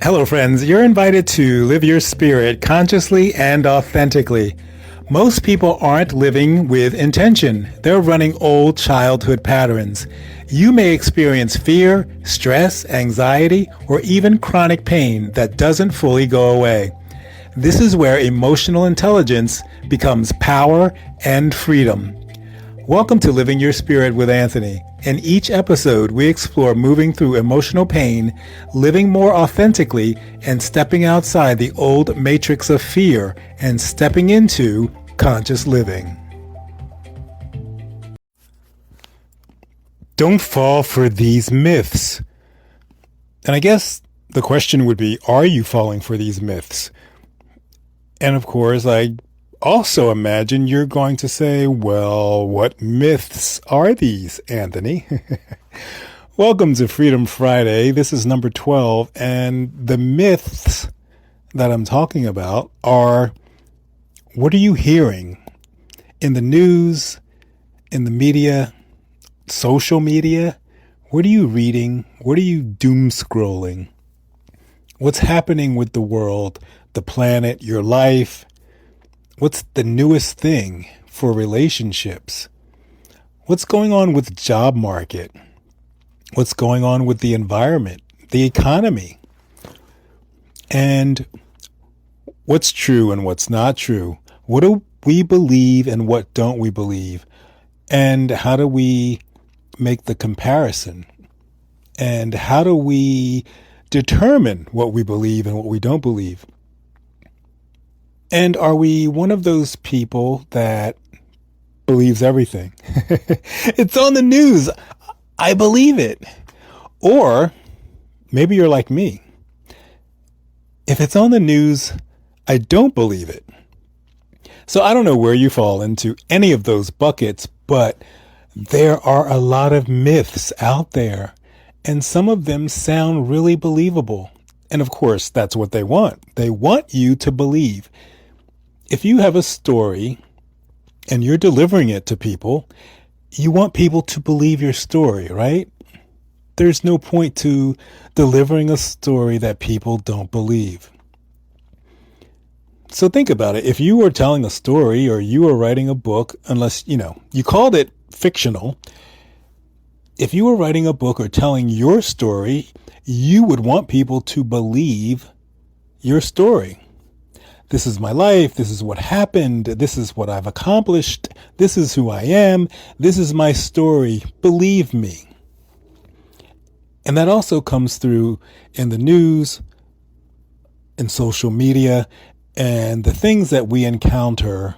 Hello, friends. You're invited to live your spirit consciously and authentically. Most people aren't living with intention. They're running old childhood patterns. You may experience fear, stress, anxiety, or even chronic pain that doesn't fully go away. This is where emotional intelligence becomes power and freedom. Welcome to Living Your Spirit with Anthony. In each episode, we explore moving through emotional pain, living more authentically, and stepping outside the old matrix of fear and stepping into conscious living. Don't fall for these myths. And I guess the question would be, are you falling for these myths? And of course, I also imagine you're going to say, well, what myths are these, Anthony? Welcome to Freedom Friday. This is number 12. And the myths that I'm talking about are, what are you hearing in the news, in the media, social media? What are you reading? What are you doom scrolling? What's happening with the world, the planet, your life? What's the newest thing for relationships? What's going on with the job market? What's going on with the environment, the economy? And what's true and what's not true? What do we believe and what don't we believe? And how do we make the comparison? And how do we determine what we believe and what we don't believe? And are we one of those people that believes everything? It's on the news. I believe it. Or maybe you're like me. If it's on the news, I don't believe it. So I don't know where you fall into any of those buckets, but there are a lot of myths out there, and some of them sound really believable. And of course, that's what they want. They want you to believe. If you have a story and you're delivering it to people, you want people to believe your story, right? There's no point to delivering a story that people don't believe. So think about it. If you were telling a story or you were writing a book, unless, you called it fictional, if you were writing a book or telling your story, you would want people to believe your story. This is my life. This is what happened. This is what I've accomplished. This is who I am. This is my story. Believe me. And that also comes through in the news, in social media, and the things that we encounter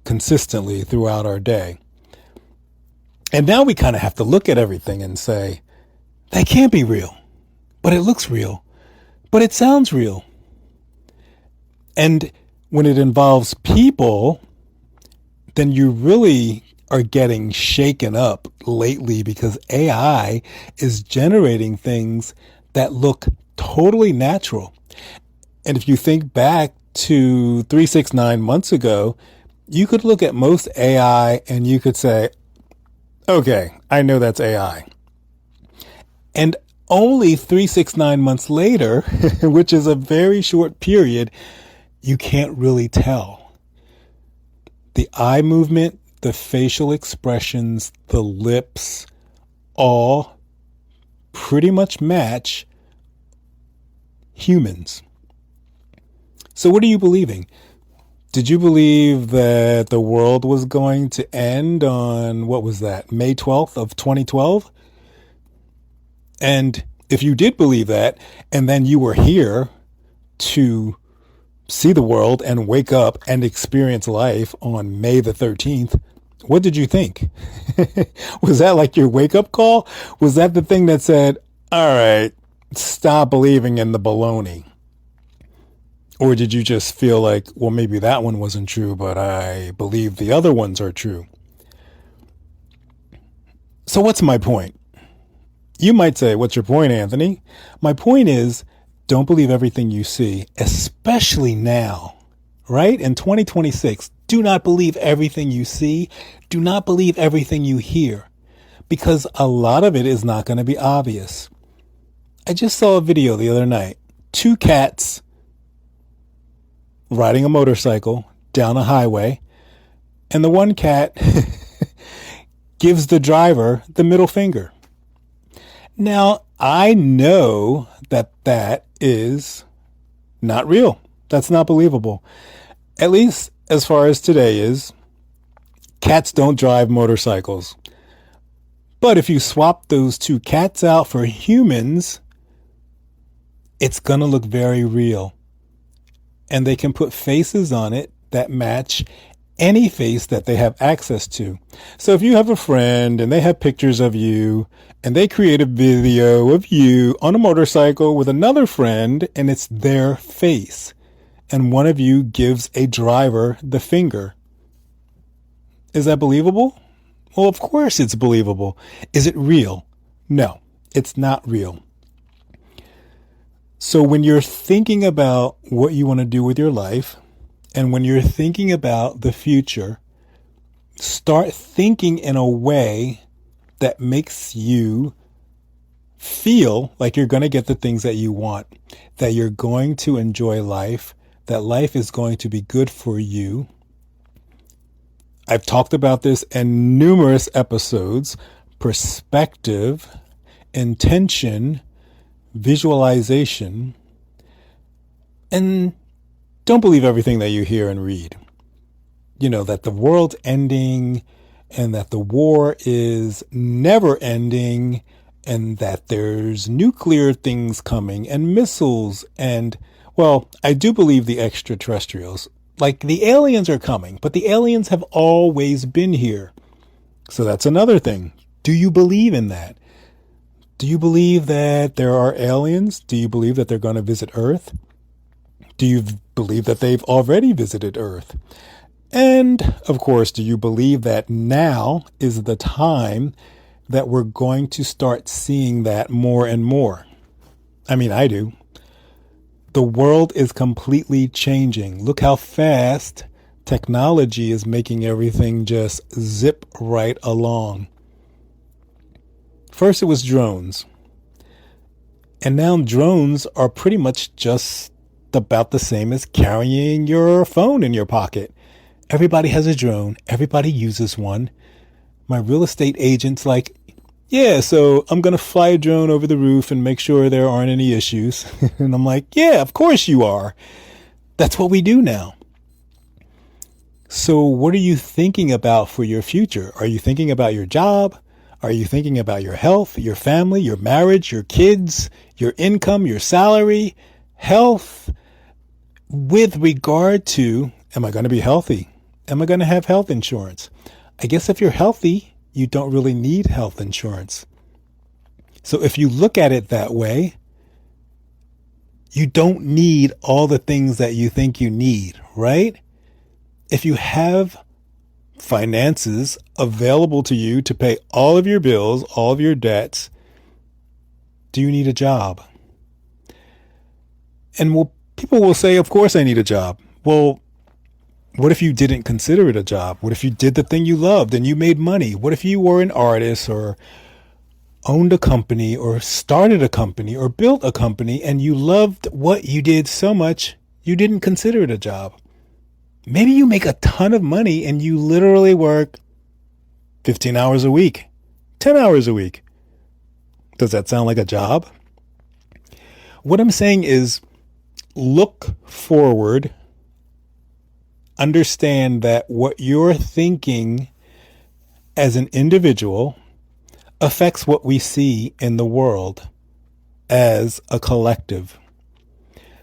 consistently throughout our day. And now we kind of have to look at everything and say, that can't be real, but it looks real, but it sounds real. And when it involves people, then you really are getting shaken up lately because AI is generating things that look totally natural. And if you think back to 3-6-9 months ago, you could look at most AI and you could say, okay, I know that's AI. And only 3-6-9 months later, which is a very short period, you can't really tell. The eye movement, the facial expressions, the lips, all pretty much match humans. So what are you believing? Did you believe that the world was going to end on, what was that, May 12th of 2012? And if you did believe that, and then you were here to see the world and wake up and experience life on May the 13th, what did you think? Was that like your wake up call? Was that the thing that said, all right, stop believing in the baloney? Or did you just feel like, well, maybe that one wasn't true, but I believe the other ones are true? So what's my point? You might say, what's your point, Anthony? My point is, don't believe everything you see, especially now, right? In 2026, do not believe everything you see. Do not believe everything you hear, because a lot of it is not going to be obvious. I just saw a video the other night two cats riding a motorcycle down a highway, and the one cat gives the driver the middle finger. Now, I know that that is not real. That's not believable. At least as far as today is. Cats don't drive motorcycles. But if you swap those two cats out for humans, it's going to look very real. And they can put faces on it that match any face that they have access to. So if you have a friend and they have pictures of you and they create a video of you on a motorcycle with another friend and it's their face, and one of you gives a driver the finger, is that believable? Well, of course it's believable. Is it real? No, it's not real. So when you're thinking about what you want to do with your life, and when you're thinking about the future, start thinking in a way that makes you feel like you're going to get the things that you want, that you're going to enjoy life, that life is going to be good for you. I've talked about this in numerous episodes: perspective, intention, visualization, and don't believe everything that you hear and read. You know, that the world's ending and that the war is never ending and that there's nuclear things coming and missiles and, well, I do believe the extraterrestrials. Like, the aliens are coming, but the aliens have always been here. So that's another thing. Do you believe in that? Do you believe that there are aliens? Do you believe that they're going to visit Earth? Do you believe that they've already visited Earth? And, of course, do you believe that now is the time that we're going to start seeing that more and more? I mean, I do. The world is completely changing. Look how fast technology is making everything just zip right along. First it was drones. And now drones are pretty much just about the same as carrying your phone in your pocket. Everybody has a drone. Everybody uses one. My real estate agent's like, yeah, so I'm going to fly a drone over the roof and make sure there aren't any issues. And I'm like, yeah, of course you are. That's what we do now. So what are you thinking about for your future? Are you thinking about your job? Are you thinking about your health, your family, your marriage, your kids, your income, your salary, health? With regard to, am I going to be healthy? Am I going to have health insurance? I guess if you're healthy, you don't really need health insurance. So if you look at it that way, you don't need all the things that you think you need, right? If you have finances available to you to pay all of your bills, all of your debts, do you need a job? And people will say, of course I need a job. Well, what if you didn't consider it a job? What if you did the thing you loved and you made money? What if you were an artist or owned a company or started a company or built a company and you loved what you did so much you didn't consider it a job? Maybe you make a ton of money and you literally work 15 hours a week, 10 hours a week. Does that sound like a job? What I'm saying is, look forward. Understand that what you're thinking as an individual affects what we see in the world as a collective.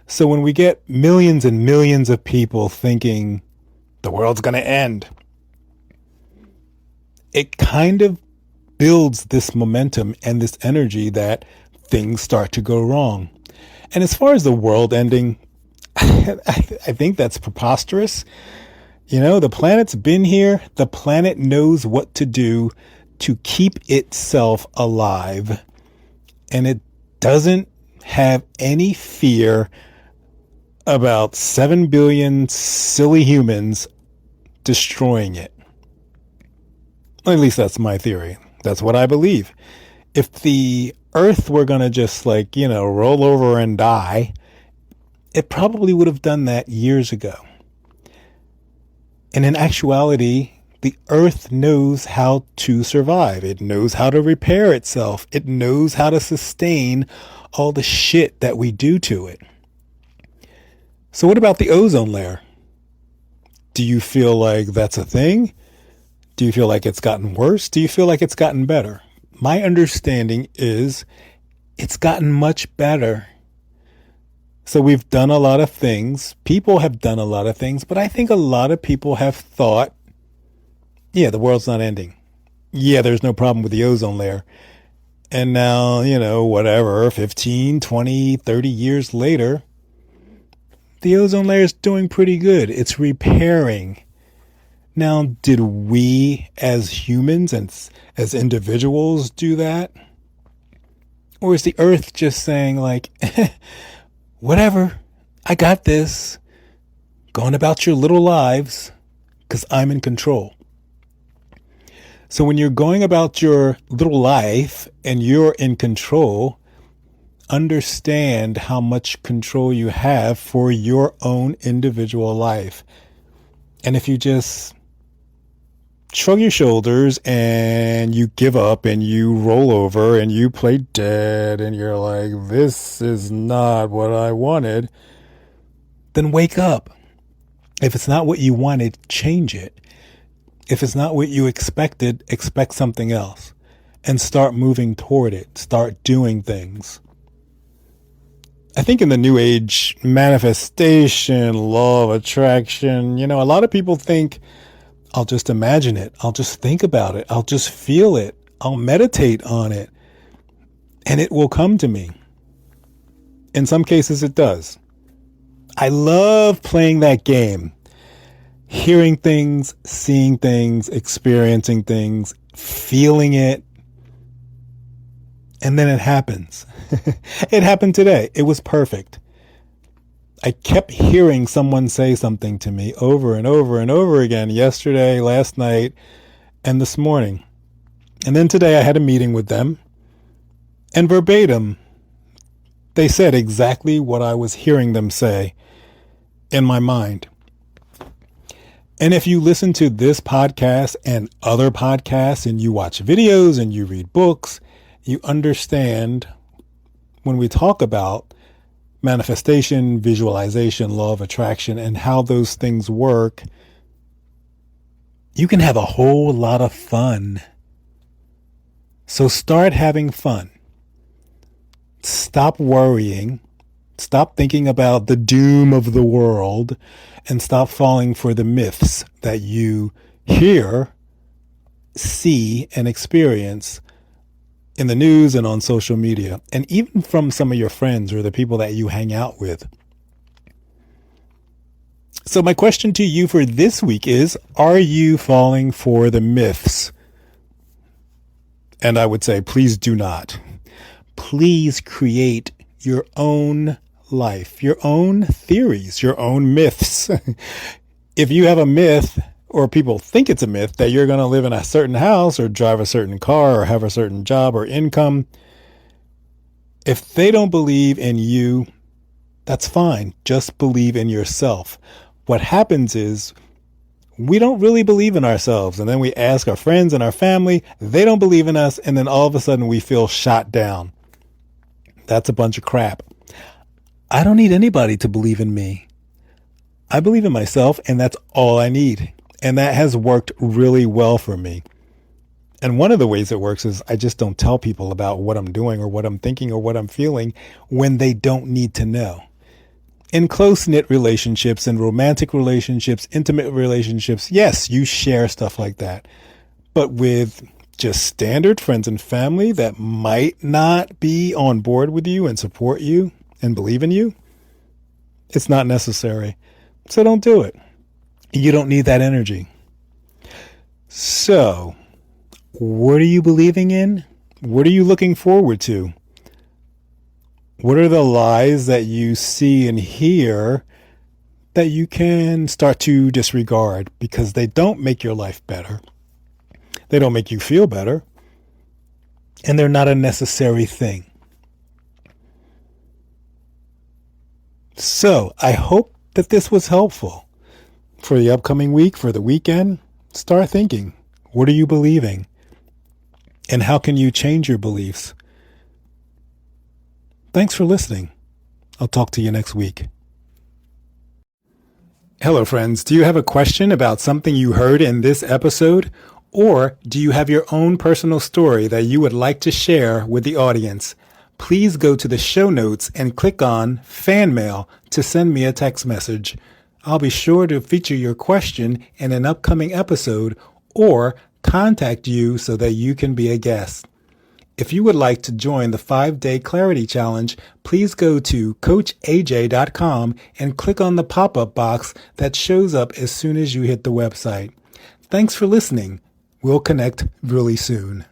So when we get millions and millions of people thinking the world's going to end, it kind of builds this momentum and this energy that things start to go wrong. And as far as the world ending, I think that's preposterous. You know, the planet's been here. The planet knows what to do to keep itself alive. And it doesn't have any fear about 7 billion silly humans destroying it. Well, at least that's my theory. That's what I believe. If the Earth were going to just roll over and die, it probably would have done that years ago. And in actuality, the earth knows how to survive. It knows how to repair itself. It knows how to sustain all the shit that we do to it. So what about the ozone layer? Do you feel like that's a thing? Do you feel like it's gotten worse? Do you feel like it's gotten better? My understanding is it's gotten much better. So we've done a lot of things. People have done a lot of things, but I think a lot of people have thought, yeah, the world's not ending. Yeah, there's no problem with the ozone layer. And now, whatever, 15, 20, 30 years later, the ozone layer is doing pretty good. It's repairing. Now, did we as humans and as individuals do that? Or is the earth just saying like, whatever, I got this, going about your little lives because I'm in control. So when you're going about your little life and you're in control, understand how much control you have for your own individual life. And if you just shrug your shoulders and you give up and you roll over and you play dead and you're like, this is not what I wanted, then wake up. If it's not what you wanted, change it. If it's not what you expected, expect something else and start moving toward it. Start doing things. I think in the new age, manifestation, law of attraction, a lot of people think, I'll just imagine it. I'll just think about it. I'll just feel it. I'll meditate on it. And it will come to me. In some cases, it does. I love playing that game. Hearing things, seeing things, experiencing things, feeling it. And then it happens. It happened today. It was perfect. I kept hearing someone say something to me over and over and over again yesterday, last night, and this morning. And then today I had a meeting with them, and verbatim, they said exactly what I was hearing them say in my mind. And if you listen to this podcast and other podcasts and you watch videos and you read books, you understand when we talk about manifestation, visualization, law of attraction, and how those things work, you can have a whole lot of fun. So start having fun. Stop worrying. Stop thinking about the doom of the world and stop falling for the myths that you hear, see, and experience in the news and on social media, and even from some of your friends or the people that you hang out with. So my question to you for this week is, are you falling for the myths? And I would say, please do not. Please create your own life, your own theories, your own myths. If you have a myth, or people think it's a myth, that you're going to live in a certain house or drive a certain car or have a certain job or income, if they don't believe in you, that's fine. Just believe in yourself. What happens is we don't really believe in ourselves. And then we ask our friends and our family, they don't believe in us. And then all of a sudden we feel shot down. That's a bunch of crap. I don't need anybody to believe in me. I believe in myself, and that's all I need. And that has worked really well for me. And one of the ways it works is I just don't tell people about what I'm doing or what I'm thinking or what I'm feeling when they don't need to know. In close-knit relationships and romantic relationships, intimate relationships, yes, you share stuff like that. But with just standard friends and family that might not be on board with you and support you and believe in you, it's not necessary. So don't do it. You don't need that energy. So, what are you believing in? What are you looking forward to? What are the lies that you see and hear that you can start to disregard because they don't make your life better? They don't make you feel better. And they're not a necessary thing. So I hope that this was helpful. For the upcoming week, for the weekend, start thinking. What are you believing? And how can you change your beliefs? Thanks for listening. I'll talk to you next week. Hello, friends. Do you have a question about something you heard in this episode? Or do you have your own personal story that you would like to share with the audience? Please go to the show notes and click on Fan Mail to send me a text message. I'll be sure to feature your question in an upcoming episode or contact you so that you can be a guest. If you would like to join the 5-Day Clarity Challenge, please go to CoachAJ.com and click on the pop-up box that shows up as soon as you hit the website. Thanks for listening. We'll connect really soon.